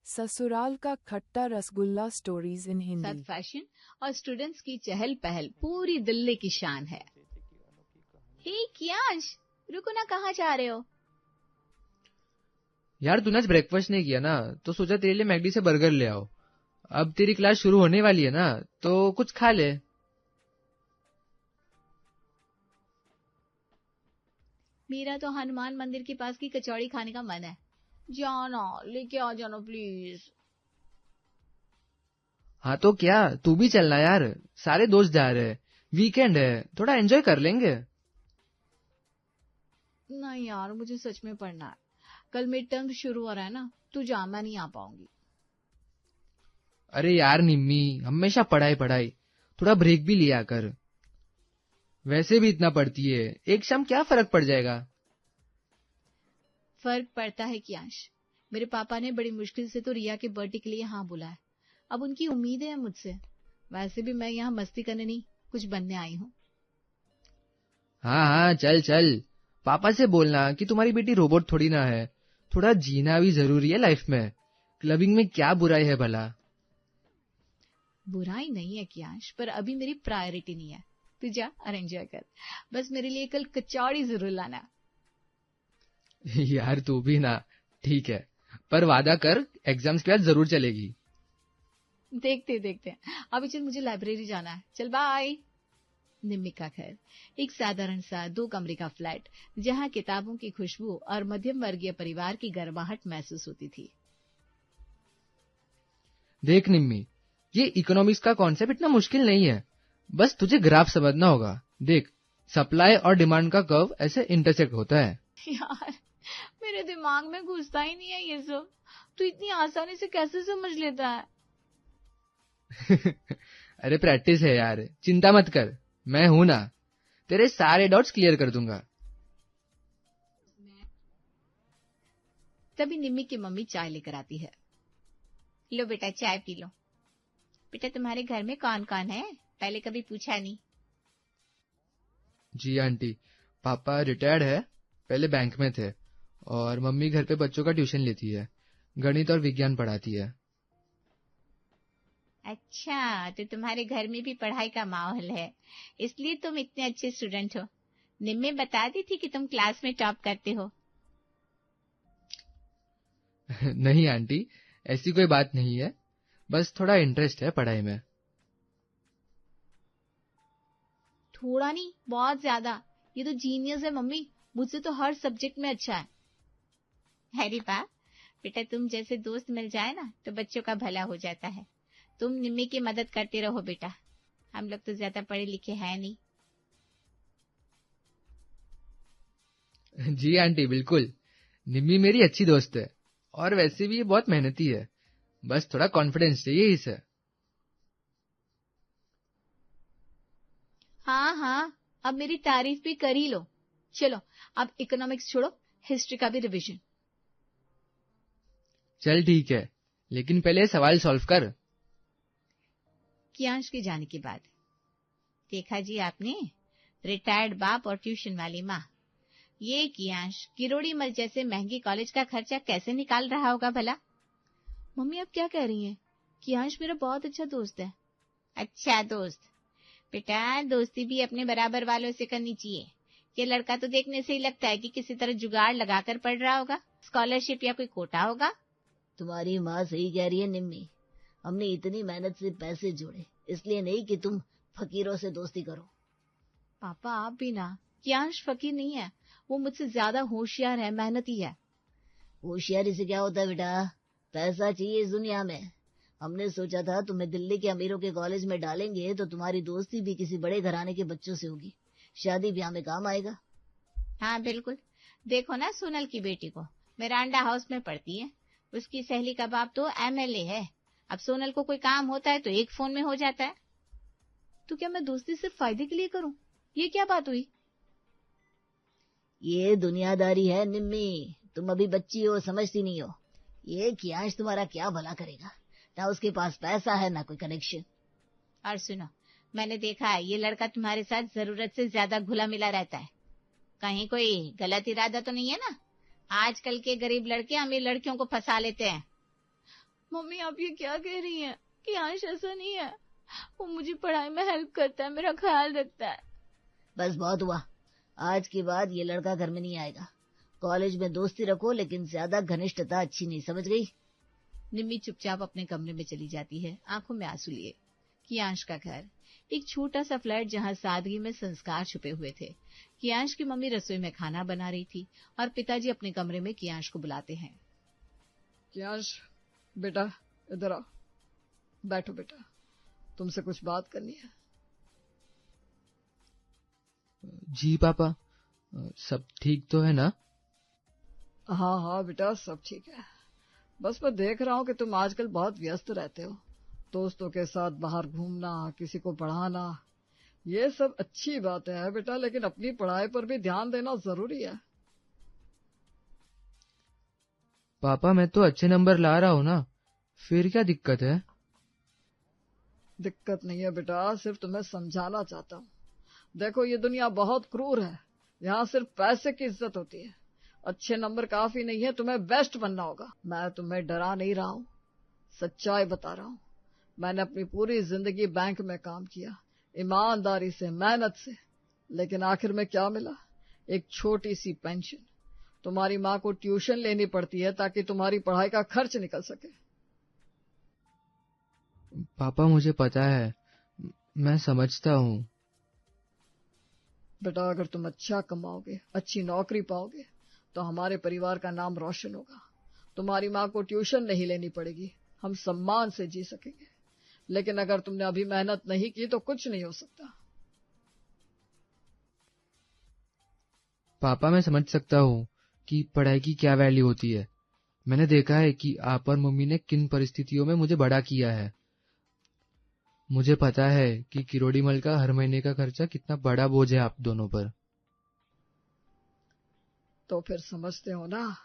ससुराल का खट्टा रसगुल्ला स्टोरीज इन हिंदी। साथ फैशन और स्टूडेंट्स की चहल पहल पूरी दिल्ली की शान है। हे कियांश, रुको ना, कहाँ जा रहे हो? यार तूने आज ब्रेकफास्ट नहीं किया ना, तो सोचा तेरे लिए मैकडी से बर्गर ले आओ। अब तेरी क्लास शुरू होने वाली है ना, तो कुछ खा ले। मेरा तो हनुमान मंदिर के पास की कचौड़ी खाने का मन है। जाना, लेके आ जाना प्लीज। हाँ तो क्या, तू भी चलना यार, सारे दोस्त जा रहे हैं, वीकेंड है, थोड़ा एंजॉय कर लेंगे। नहीं यार, मुझे सच में पढ़ना है। कल मिड टर्म शुरू हो रहा है ना, तू जा, मैं नहीं आ पाऊंगी। अरे यार निम्मी, हमेशा पढ़ाई पढ़ाई, थोड़ा ब्रेक भी लिया कर। वैसे भी इतना पढ़ती है, एक शाम क्या फर्क पड़ जाएगा। फर्क पड़ता है कियांश। मेरे पापा ने बड़ी मुश्किल से तो रिया के बर्थडे के लिए हाँ बोला है। अब उनकी उम्मीदें हैं मुझसे। वैसे भी मैं यहाँ मस्ती करने नहीं, कुछ बनने आई हूँ। हाँ हाँ, चल चल, पापा से बोलना कि तुम्हारी बेटी रोबोट थोड़ी ना है, थोड़ा जीना भी जरूरी है लाइफ में। क्लबिंग में क्या बुराई है भला। बुराई नहीं है कियांश, पर अभी मेरी प्रायोरिटी नहीं है। तू जा और एंजॉय कर। बस मेरे लिए कल कचौड़ी जरूर लाना। यार तू भी ना, ठीक है, पर वादा कर एग्जाम्स के बाद जरूर चलेगी। देखते देखते। अभी चल, मुझे लाइब्रेरी जाना है। चल बाय। निम्मी का घर एक साधारण सा 2 कमरे का फ्लैट, जहाँ किताबों की खुशबू और मध्यम वर्गीय परिवार की गर्माहट महसूस होती थी। देख निम्मी, ये इकोनॉमिक्स का कॉन्सेप्ट इतना मुश्किल नहीं है, बस तुझे ग्राफ समझना होगा। देख, सप्लाई और डिमांड का कर्व ऐसे इंटरसेक्ट होता है। यार, मेरे दिमाग में घुसता ही नहीं है ये सब। तू इतनी आसानी से कैसे समझ लेता है? अरे प्रैक्टिस है यार, चिंता मत कर, मैं हूं ना, तेरे सारे डाउट्स क्लियर कर दूंगा। तभी निम्मी की मम्मी चाय लेकर आती है। लो बेटा, चाय पी लो। बेटा, तुम्हारे घर में कौन कौन है? पहले कभी पूछा नहीं। जी आंटी, पापा रिटायर्ड है, पहले बैंक में थे, और मम्मी घर पे बच्चों का ट्यूशन लेती है, गणित और विज्ञान पढ़ाती है। अच्छा, तो तुम्हारे घर में भी पढ़ाई का माहौल है, इसलिए तुम इतने अच्छे स्टूडेंट हो। निम्मी बता दी थी कि तुम क्लास में टॉप करते हो। नहीं आंटी, ऐसी कोई बात नहीं है, बस थोड़ा इंटरेस्ट है पढ़ाई में। थोड़ा नहीं, बहुत ज्यादा। ये तो जीनियस है मम्मी, मुझसे तो हर सब्जेक्ट में अच्छा है। अरे वाह बेटा, तुम जैसे दोस्त मिल जाए ना तो बच्चों का भला हो जाता है। तुम निम्मी की मदद करते रहो बेटा, हम लोग तो ज्यादा पढ़े लिखे हैं नहीं। जी आंटी बिल्कुल, निम्मी मेरी अच्छी दोस्त है, और वैसे भी ये बहुत मेहनती है, बस थोड़ा कॉन्फिडेंस चाहिए इसे। हाँ हाँ, अब मेरी तारीफ भी कर ही लो। चलो, अब इकोनॉमिक्स छोड़ो, हिस्ट्री का भी रिवीजन। चल ठीक है, लेकिन पहले सवाल सॉल्व कर। कियांश के जाने के बाद। देखा जी आपने, रिटायर्ड बाप और ट्यूशन वाली माँ। ये कियांश किरोड़ी मल जैसे महंगे कॉलेज का खर्चा कैसे निकाल रहा होगा भला? मम्मी आप क्या कह रही हैं? कियांश मेरा बहुत अच्छा दोस्त है। अच्छा दोस्त? बेटा, दोस्ती भी अपने बराबर वालों से करनी चाहिए। ये लड़का तो देखने से ही लगता है कि किसी तरह जुगाड़ लगाकर पढ़ रहा होगा, स्कॉलरशिप या कोई कोटा होगा। तुम्हारी माँ सही कह रही है निम्मी, हमने इतनी मेहनत से पैसे जोड़े, इसलिए नहीं कि तुम फकीरों से दोस्ती करो। पापा आप भी ना, कियांश फकीर नहीं है, वो मुझसे ज्यादा होशियार है, मेहनती है। होशियारी से क्या होता है बेटा, पैसा चाहिए इस दुनिया में। हमने सोचा था तुम्हें दिल्ली के अमीरों के कॉलेज में डालेंगे तो तुम्हारी दोस्ती भी किसी बड़े घराने के बच्चों से होगी, शादी ब्याह में काम आएगा। हाँ बिल्कुल, देखो ना सोनल की बेटी को, मिरांडा हाउस में पढ़ती है, उसकी सहेली का बाप तो MLA है। अब सोनल को कोई काम होता है तो एक फोन में हो जाता है। तो क्या मैं दोस्ती सिर्फ फायदे के लिए करूं? ये क्या बात हुई? ये दुनियादारी है निम्मी, तुम अभी बच्ची हो, समझती नहीं हो। ये कियांश तुम्हारा क्या भला करेगा, ना उसके पास पैसा है ना कोई कनेक्शन। और सुनो, मैंने देखा है ये लड़का तुम्हारे साथ जरूरत से ज्यादा घुला मिला रहता है। कहीं कोई गलत इरादा तो नहीं है ना? आजकल के गरीब लड़के अमीर लड़कियों को फंसा लेते हैं। मम्मी आप ये क्या कह रही हैं कि आंश ऐसा नहीं है, वो मुझे पढ़ाई में हेल्प करता है, मेरा ख्याल रखता है। बस बहुत हुआ, आज के बाद ये लड़का घर में नहीं आएगा। कॉलेज में दोस्ती रखो लेकिन ज्यादा घनिष्ठता अच्छी नहीं, समझ गई? निम्मी चुपचाप अपने कमरे में चली जाती है, आंखों में आंसू लिए। कियांश का घर एक छोटा सा फ्लैट जहाँ सादगी में संस्कार छुपे हुए थे। कियांश की मम्मी रसोई में खाना बना रही थी और पिताजी अपने कमरे में कियांश को बुलाते हैं। कियांश बेटा इधर आओ, बैठो बेटा, तुमसे कुछ बात करनी है। जी पापा, सब ठीक तो है ना? हाँ हाँ बेटा, सब ठीक है। बस मैं देख रहा हूँ कि तुम आजकल बहुत व्यस्त रहते हो। दोस्तों के साथ बाहर घूमना, किसी को पढ़ाना, ये सब अच्छी बातें हैं बेटा, लेकिन अपनी पढ़ाई पर भी ध्यान देना जरूरी है। पापा मैं तो अच्छे नंबर ला रहा हूँ ना, फिर क्या दिक्कत है? दिक्कत नहीं है बेटा, सिर्फ तुम्हें समझाना चाहता हूँ। देखो ये दुनिया बहुत क्रूर है, यहाँ सिर्फ पैसे की इज्जत होती है। अच्छे नंबर काफी नहीं है, तुम्हें बेस्ट बनना होगा। मैं तुम्हें डरा नहीं रहा हूँ, सच्चाई बता रहा हूँ। मैंने अपनी पूरी जिंदगी बैंक में काम किया, ईमानदारी से, मेहनत से, लेकिन आखिर में क्या मिला? एक छोटी सी पेंशन। तुम्हारी माँ को ट्यूशन लेनी पड़ती है ताकि तुम्हारी पढ़ाई का खर्च निकल सके। पापा मुझे पता है, मैं समझता हूँ। बेटा अगर तुम अच्छा कमाओगे, अच्छी नौकरी पाओगे, तो हमारे परिवार का नाम रोशन होगा। तुम्हारी माँ को ट्यूशन नहीं लेनी पड़ेगी, हम सम्मान से जी सकेंगे। लेकिन अगर तुमने अभी मेहनत नहीं की तो कुछ नहीं हो सकता। पापा मैं समझ सकता हूँ कि पढ़ाई की क्या वैल्यू होती है। मैंने देखा है कि आप और मम्मी ने किन परिस्थितियों में मुझे बड़ा किया है। मुझे पता है कि किरोड़ीमल का हर महीने का खर्चा कितना बड़ा बोझ है आप दोनों पर। तो फिर समझते हो ना,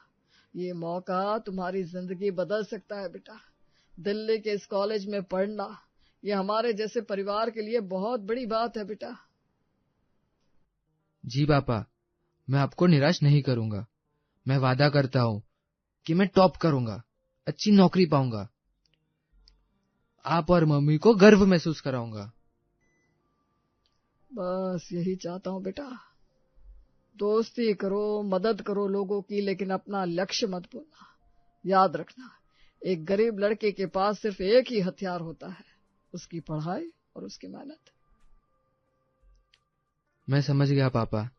ये मौका तुम्हारी जिंदगी बदल सकता है बेटा। दिल्ली के इस कॉलेज में पढ़ना, ये हमारे जैसे परिवार के लिए बहुत बड़ी बात है बेटा। जी पापा, मैं आपको निराश नहीं करूंगा। मैं वादा करता हूँ कि मैं टॉप करूंगा, अच्छी नौकरी पाऊंगा, आप और मम्मी को गर्व महसूस कराऊंगा। बस यही चाहता हूँ बेटा। दोस्ती करो, मदद करो लोगों की, लेकिन अपना लक्ष्य मत भूलना। याद रखना, एक गरीब लड़के के पास सिर्फ एक ही हथियार होता है, उसकी पढ़ाई और उसकी मेहनत। मैं समझ गया पापा,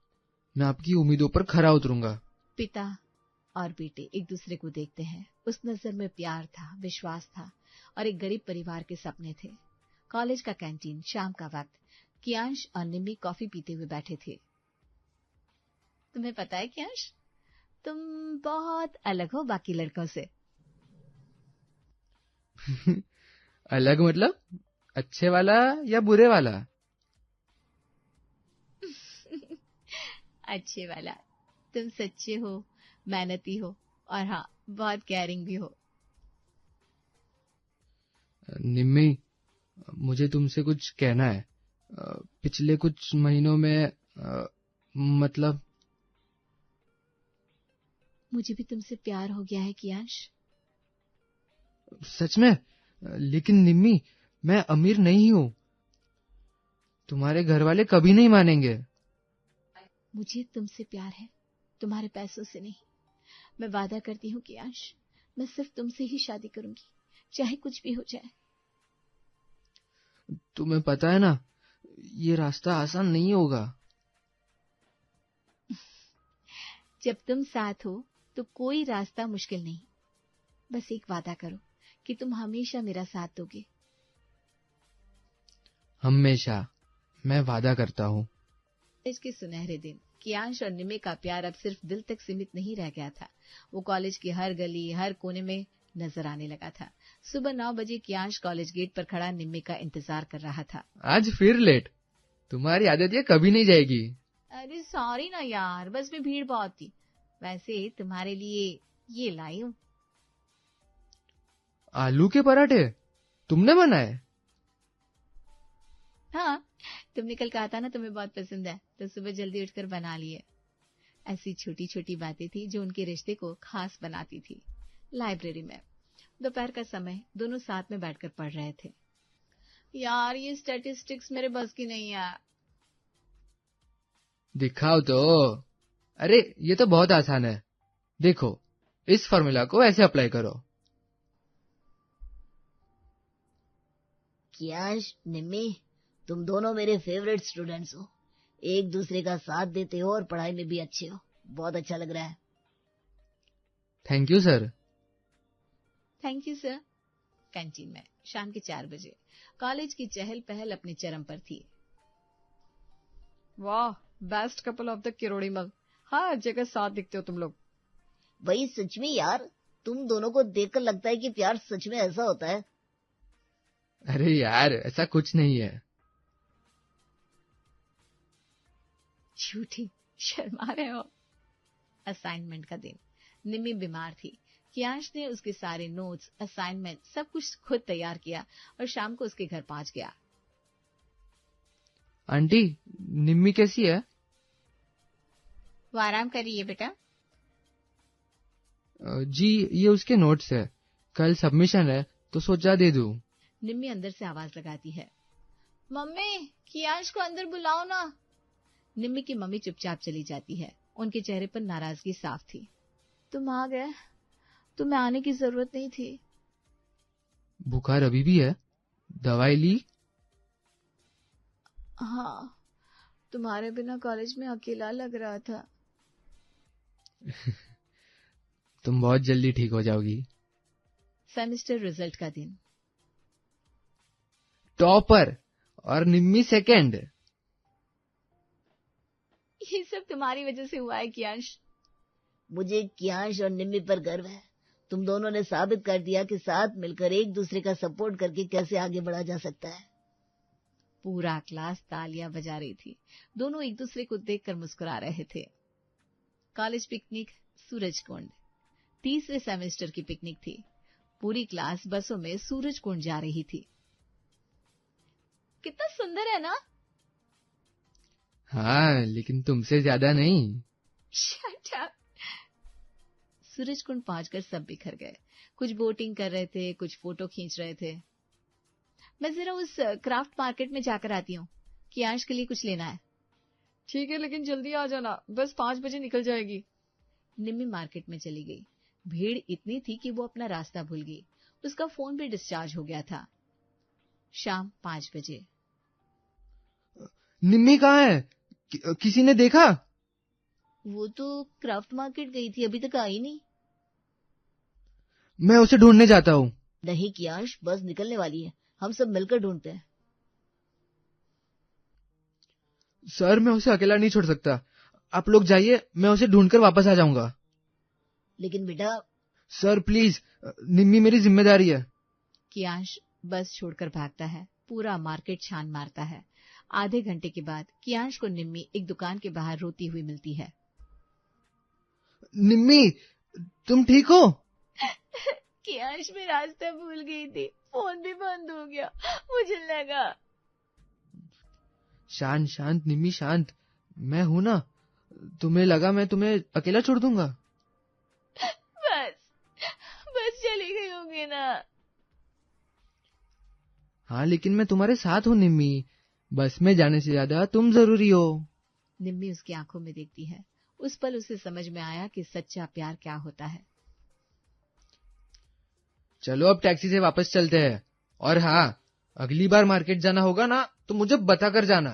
मैं आपकी उम्मीदों पर खरा उतरूंगा। पिता और बेटे एक दूसरे को देखते हैं। उस नजर में प्यार था, विश्वास था और एक गरीब परिवार के सपने थे। कॉलेज का कैंटीन, शाम का वक्त, कियांश और निम्मी कॉफी पीते हुए बैठे थे। तुम्हें पता है कियांश, तुम बहुत अलग हो बाकी लड़कों से। अलग मतलब अच्छे वाला या बुरे वाला? अच्छे वाला। तुम सच्चे हो, मेहनती हो और हाँ, बहुत केयरिंग भी हो। निम्मी, मुझे तुमसे कुछ कहना है। पिछले कुछ महीनों में मतलब मुझे भी तुमसे प्यार हो गया है कियांश। सच में? लेकिन निम्मी, मैं अमीर नहीं हूँ। तुम्हारे घर वाले कभी नहीं मानेंगे। मुझे तुमसे प्यार है, तुम्हारे पैसों से नहीं। मैं वादा करती हूँ कियांश, मैं सिर्फ तुमसे ही शादी करूंगी, चाहे कुछ भी हो जाए। तुम्हें पता है ना, ये रास्ता आसान नहीं होगा। जब तुम साथ हो तो कोई रास्ता मुश्किल नहीं। बस एक वादा करो कि तुम हमेशा मेरा साथ दोगे। हमेशा, मैं वादा करता हूँ। कॉलेज के सुनहरे दिन, कियांश और निम्मी का प्यार अब सिर्फ दिल तक सीमित नहीं रह गया था। वो कॉलेज की हर गली, हर कोने में नजर आने लगा था। सुबह 9 बजे कियांश कॉलेज गेट पर खड़ा निम्मी का इंतजार कर रहा था। आज फिर लेट? तुम्हारी आदत ये कभी नहीं जाएगी। अरे सॉरी ना यार, बस में भीड़ बहुत थी। वैसे तुम्हारे लिए ये लाई हूँ। आलू के पराठे तुमने बनाए? हाँ, तुमने कल कहा था ना तुम्हें बहुत पसंद है, तो सुबह जल्दी उठकर बना लिए। ऐसी छोटी छोटी बातें थी जो उनके रिश्ते को खास बनाती थी। लाइब्रेरी में दोपहर का समय दोनों साथ में बैठकर पढ़ रहे थे। यार ये स्टैटिस्टिक्स मेरे बस की नहीं है। दिखाओ तो। अरे ये तो बहुत आसान है। देखो, इस फॉर्मूला को ऐसे अप्लाई करो। कियांश, निम्मी, तुम दोनों मेरे फेवरेट स्टूडेंट्स हो। एक दूसरे का साथ देते हो और पढ़ाई में भी अच्छे हो। बहुत अच्छा लग रहा है। Thank you sir. Thank you sir. Canteen में शाम के 4 बजे कॉलेज की चहल पहल अपने चरम पर थी। वाह, best couple of the Kirorimal. हाँ, जगह साथ दिखते हो तुम लोग। वही सच में यार, तुम दोनों को देखकर लगता है कि प्यार सच में ऐसा होता है। अरे यार, ऐसा कुछ नहीं है। झूठी, शर्मा रहे हो। असाइनमेंट का दिन। निम्मी बीमार थी। कियांश ने उसके सारे नोट्स, असाइनमेंट सब कुछ खुद तैयार किया और शाम को उसके घर पहुंच गया। आंटी, निम्मी कैसी है? वो आराम कर रही है बेटा। जी, ये उसके नोट्स है। कल सबमिशन है तो सोचा दे दूं। निम्मी अंदर से आवाज लगाती है, मम्मी कियांश को अंदर बुलाओ ना। निम्मी की मम्मी चुपचाप चली जाती है। उनके चेहरे पर नाराजगी साफ थी। तुम आ गए, तुम्हें आने की जरूरत नहीं थी। बुखार अभी भी है? दवाई ली? हाँ, तुम्हारे बिना कॉलेज में अकेला लग रहा था। तुम बहुत जल्दी ठीक हो जाओगी। सेमेस्टर रिजल्ट का दिन। टॉपर और निम्मी सेकंड। ये सब तुम्हारी वजह से हुआ है कियांश। मुझे कियांश और निम्मी पर गर्व है। तुम दोनों ने साबित कर दिया कि साथ मिलकर एक दूसरे का सपोर्ट करके कैसे आगे बढ़ा जा सकता है। पूरा क्लास तालियां बजा रही थी। दोनों एक दूसरे को देखकर मुस्कुरा रहे थे। College picnic Suraj Kund. तीसरे सेमेस्टर की पिकनिक थी। पूरी क्लास बसों में सूरज कुंड जा रही थी। कितना सुंदर है ना? हाँ, लेकिन तुमसे ज्यादा नहीं। Shut up. सूरज कुंड पहुंचकर सब बिखर गए। कुछ बोटिंग कर रहे थे, कुछ फोटो खींच रहे थे। मैं जरा उस क्राफ्ट मार्केट में जाकर आती हूँ। कियांश के लिए कुछ लेना है। ठीक है, लेकिन जल्दी आ जाना, बस 5 बजे निकल जाएगी। निम्मी मार्केट में चली गई। भीड़ इतनी थी कि वो अपना रास्ता भूल गई। उसका फोन भी डिस्चार्ज हो गया था। शाम 5 बजे। निम्मी कहाँ है? किसी ने देखा? वो तो क्राफ्ट मार्केट गई थी, अभी तक आई नहीं। मैं उसे ढूंढने जाता हूँ। नहीं कियांश, बस निकलने वाली है, हम सब मिलकर ढूंढते हैं। सर, मैं उसे अकेला नहीं छोड़ सकता। आप लोग जाइए, मैं उसे ढूंढकर वापस आ जाऊंगा। लेकिन बेटा। सर प्लीज, निम्मी मेरी जिम्मेदारी है। कियांश बस छोड़कर भागता है। पूरा मार्केट छान मारता है। आधे घंटे के बाद कियांश को निम्मी एक दुकान के बाहर रोती हुई मिलती है। निम्मी, तुम ठीक हो? कियांश में रास्ता भूल गई थी, फोन भी बंद हो गया, मुझे लगा। शांत शांत निम्मी, शांत। मैं हूं ना। तुम्हें लगा मैं तुम्हें अकेला छोड़ दूंगा? बस चली गई होगी ना। हाँ, लेकिन मैं तुम्हारे साथ हूँ निम्मी। बस में जाने से ज्यादा तुम जरूरी हो। निम्मी उसकी आंखों में देखती है। उस पल उसे समझ में आया कि सच्चा प्यार क्या होता है। चलो अब टैक्सी से वापस चलते हैं। और हाँ, अगली बार मार्केट जाना होगा ना तो मुझे बता कर जाना।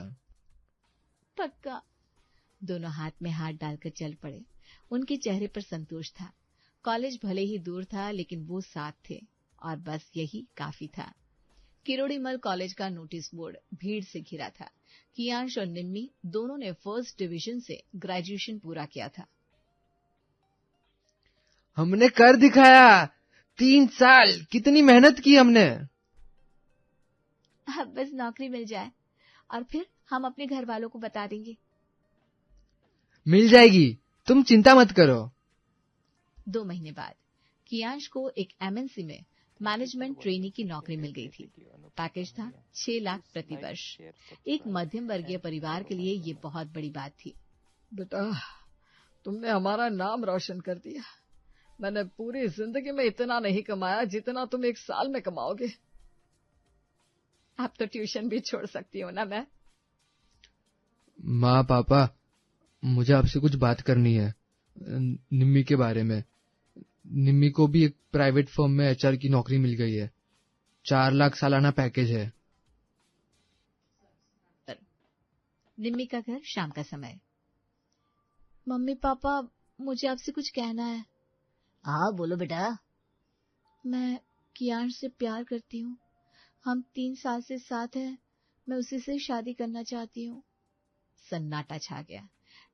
पक्का। दोनों हाथ में हाथ डालकर चल पड़े। उनके चेहरे पर संतोष था। कॉलेज भले ही दूर था, लेकिन वो साथ थे और बस यही काफी था। किरोड़ीमल कॉलेज का नोटिस बोर्ड भीड़ से घिरा था। कियांश और निम्मी दोनों ने फर्स्ट डिवीजन से ग्रेजुएशन पूरा किया था। हमने कर दिखाया। 3 साल कितनी मेहनत की हमने। अब बस नौकरी मिल जाए और फिर हम अपने घर वालों को बता देंगे। मिल जाएगी, तुम चिंता मत करो। 2 महीने बाद कियांश को एक एमएनसी में मैनेजमेंट ट्रेनी की नौकरी मिल गई थी। पैकेज था 6 लाख प्रति वर्ष। एक मध्यम वर्गीय परिवार के लिए ये बहुत बड़ी बात थी। बेटा, तुमने हमारा नाम रोशन कर दिया। मैंने पूरी जिंदगी में इतना नहीं कमाया जितना तुम 1 साल में कमाओगे। अब तो ट्यूशन भी छोड़ सकती हूँ ना मैं। माँ पापा, मुझे आपसे कुछ बात करनी है निम्मी के बारे में। निम्मी को भी एक प्राइवेट फर्म में एचआर की नौकरी मिल गई है। 4 लाख सालाना पैकेज है। निम्मी का घर, शाम का समय। मम्मी पापा, मुझे आपसे कुछ कहना है। हाँ बोलो बेटा। मैं कियान से प्यार करती हूँ। हम 3 साल से साथ हैं। मैं उसी से शादी करना चाहती हूँ। सन्नाटा छा गया।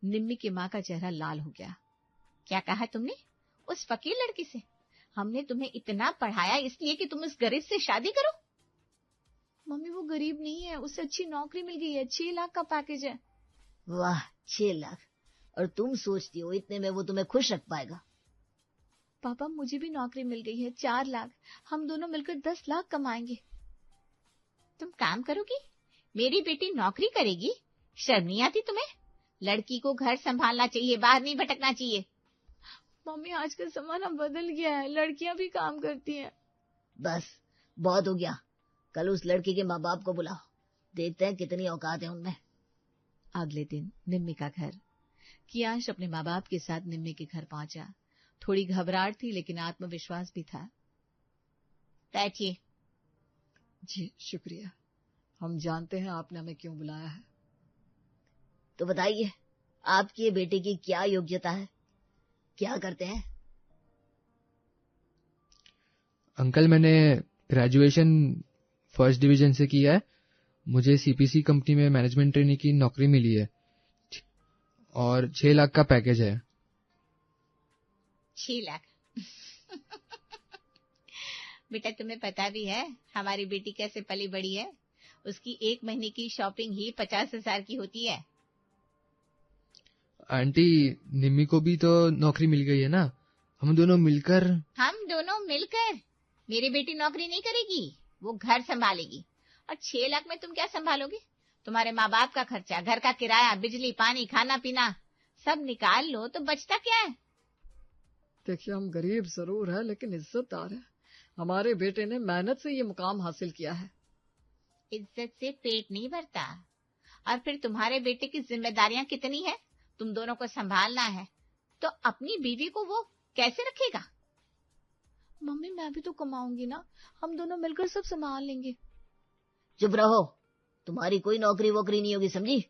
निम्मी की माँ का चेहरा लाल हो गया। क्या कहा तुमने? उस फकीर लड़की से? हमने तुम्हें इतना पढ़ाया इसलिए कि तुम उस गरीब से शादी करो? मम्मी वो गरीब नहीं है, उसे अच्छी नौकरी मिल गई है, 6 लाख का पैकेज है। वाह, 6 लाख! और तुम सोचती हो इतने में वो तुम्हें खुश रख पाएगा? पापा मुझे भी नौकरी मिल गई है, 4 लाख। हम दोनों मिलकर 10 लाख कमाएंगे। तुम काम करोगी? मेरी बेटी नौकरी करेगी? शर्म नहीं आती तुम्हें? लड़की को घर संभालना चाहिए, बाहर नहीं भटकना चाहिए। मम्मी आजकल जमाना बदल गया है, लड़कियां भी काम करती हैं। बस बहुत हो गया। कल उस लड़की के माँ बाप को बुलाओ, देखते हैं कितनी औकात है उनमें। अगले दिन निम्मी का घर। कियांश अपने माँ बाप के साथ निम्मी के घर पहुंचा। थोड़ी घबराहट थी लेकिन आत्मविश्वास भी था। बैठिए। जी शुक्रिया। हम जानते हैं आपने हमें क्यों बुलाया है। तो बताइए, आपकी बेटे की क्या योग्यता है, क्या करते हैं? अंकल, मैंने ग्रेजुएशन फर्स्ट डिवीजन से किया है। मुझे सीपीसी कंपनी में मैनेजमेंट ट्रेनी की नौकरी मिली है और 6 लाख का पैकेज है। 6 लाख? बेटा तुम्हें पता भी है हमारी बेटी कैसे पली बड़ी है? उसकी 1 महीने की शॉपिंग ही 50,000 की होती है। आंटी, निम्मी को भी तो नौकरी मिल गई है ना। हम दोनों मिलकर मेरी बेटी नौकरी नहीं करेगी, वो घर संभालेगी। और 6 लाख में तुम क्या संभालोगे? तुम्हारे माँ बाप का खर्चा, घर का किराया, बिजली, पानी, खाना पीना सब निकाल लो तो बचता क्या है? देखिए, हम गरीब जरूर है लेकिन इज्जतदार है। हमारे बेटे ने मेहनत से ये मुकाम हासिल किया है। इज्जत से पेट नहीं भरता। और फिर तुम्हारे बेटे की जिम्मेदारियां कितनी है? तुम दोनों को संभालना है, तो अपनी बीवी को वो कैसे रखेगा? मम्मी मैं भी तो कमाऊंगी ना, हम दोनों मिलकर सब संभाल लेंगे। चुप रहो, तुम्हारी कोई नौकरी वोकरी नहीं होगी, समझी?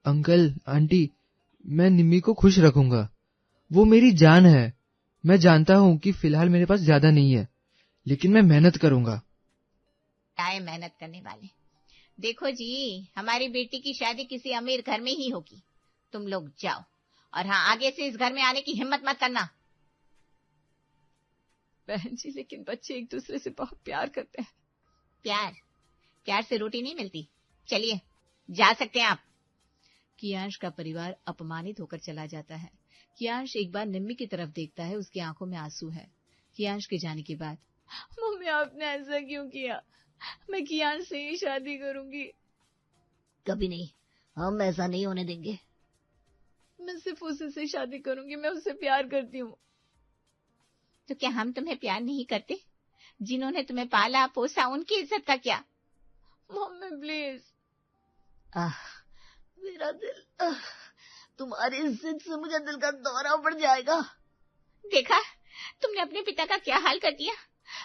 अंकल आंटी, मैं निम्मी को खुश रखूंगा। वो मेरी जान है। मैं जानता हूँ कि फिलहाल मेरे पास ज्यादा नहीं है, लेकिन मैं मेहनत करूंगा। आए मेहनत करने वाले। देखो जी, हमारी बेटी की शादी किसी अमीर घर में ही होगी। तुम लोग जाओ, और हाँ, आगे से इस घर में आने की हिम्मत मत करना। बहन जी, लेकिन बच्चे एक दूसरे से बहुत प्यार करते हैं। प्यार से रोटी नहीं मिलती। चलिए, जा सकते हैं आप। कियांश का परिवार अपमानित होकर चला जाता है। कियांश एक बार निम्मी की तरफ देखता है, उसकी आंखों में आंसू है। कियांश के जाने के बाद, मम्मी आपने ऐसा क्यों किया? मैं कियान से ही शादी करूंगी। कभी नहीं, हम ऐसा नहीं होने देंगे। मैं सिर्फ उसी से शादी करूंगी, मैं उससे प्यार करती हूँ। तो क्या हम तुम्हें प्यार नहीं करते? जिन्होंने तुम्हें पाला पोसा, उनकी इज्जत का क्या? Mummy please. मेरा दिल, तुम्हारी जिद से मुझे दिल का दौरा पड़ जाएगा। देखा, तुमने अपने पिता का क्या हाल कर दिया।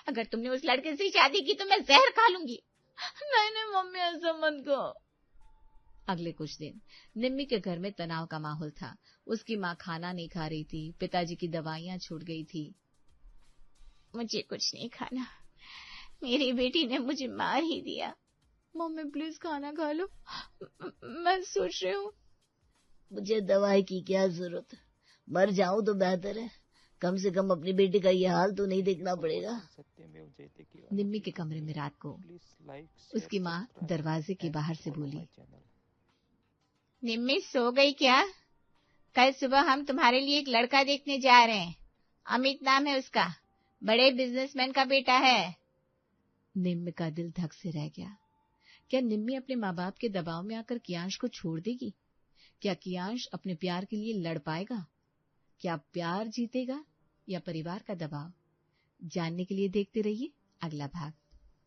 अगर तुमने उस लड़के से शादी की तो मैं जहर खा लूंगी। नहीं नहीं मम्मी, ऐसा मत कहो। अगले कुछ दिन निम्मी के घर में तनाव का माहौल था। उसकी माँ खाना नहीं खा रही थी, पिताजी की दवाइयां छूट गई थी। मुझे कुछ नहीं खाना, मेरी बेटी ने मुझे मार ही दिया। मम्मी प्लीज खाना खा लो, मैं सोच रही हूँ। मुझे दवाई की क्या जरूरत, मर जाऊं तो बेहतर है। कम से कम अपनी बेटी का ये हाल तो नहीं देखना पड़ेगा। निम्मी के कमरे में रात को उसकी माँ दरवाजे के बाहर से बोली, निम्मी सो गई क्या? कल सुबह हम तुम्हारे लिए एक लड़का देखने जा रहे हैं। अमित नाम है उसका, बड़े बिजनेसमैन का बेटा है। निम्मी का दिल धक से रह गया। क्या निम्मी अपने माँ बाप के दबाव में आकर कियांश को छोड़ देगी? क्या कियांश अपने प्यार के लिए लड़ पाएगा? क्या प्यार जीतेगा या परिवार का दबाव? जानने के लिए देखते रहिए अगला भाग।